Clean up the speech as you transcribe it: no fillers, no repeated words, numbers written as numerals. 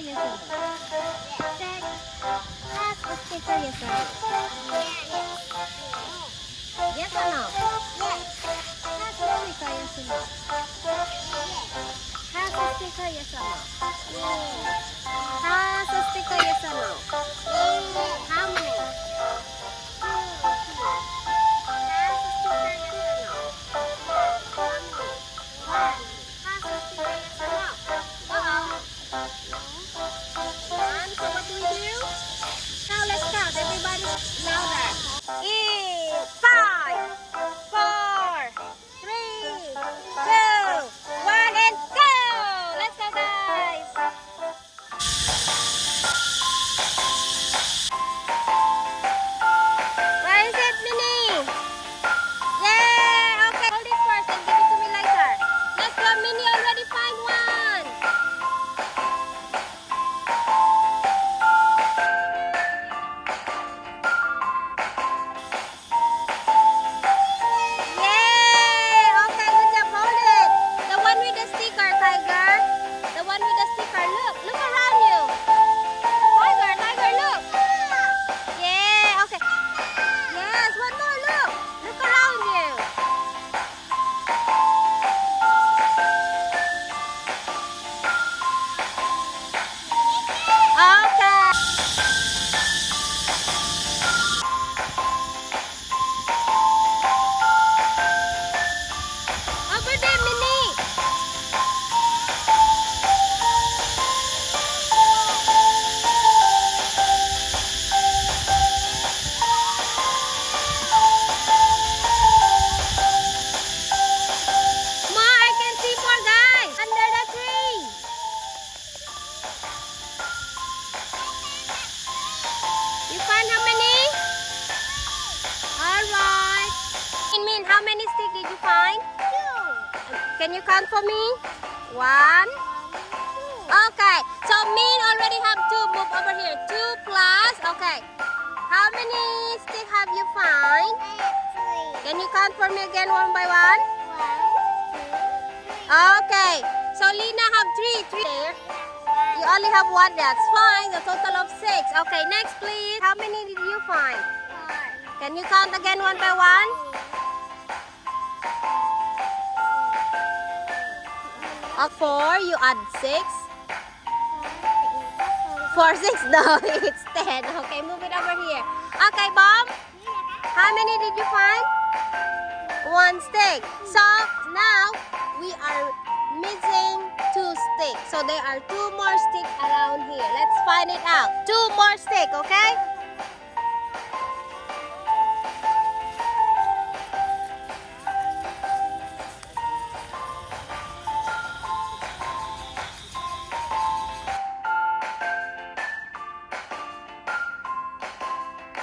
yes or no? Check. Has a sticker, yes or no? Yes or no? Has a sticker, yes or no? Has a sticker, yes or no? Has a sticker, yes or no? How many? Has a sticker, yes or no? How many? One. Has a sticker, yes or no? One. So what do we do? Now let's count. Everybody louder. Five, four, three, two, one, and go! Let's go, guys. Where is it, Minnie? Yeah, okay. Hold it first and give it to me later. Let's go, Minnie. Already find one. Yay! Okay, good job. Hold it. The one with the sticker, Tiger. The one with the sticker. Look around you. Tiger, look. Yeah, okay. Yes, one more. Look around you. Okay. Over there, Minnie. More, I can see more, guys. Under the tree. You find how many? Alright. Min, how many sticks did you find? Can you count for me? One. Okay. So Min already have two. Move over here. 2 plus. Okay. How many sticks have you find? Can you count for me again one by one? Okay. So Lina have three there. You only have one. That's fine. A total of 6. Okay. Next, please. How many did you find? Can you count again one by one? 4. You add 6. 4, 6. No, it's 10. Okay, move it over here. Okay, Bob. How many did you find? 1 stick. So now we are missing 2 sticks. So there are 2 more sticks around here. Let's find it out. 2 more sticks, okay?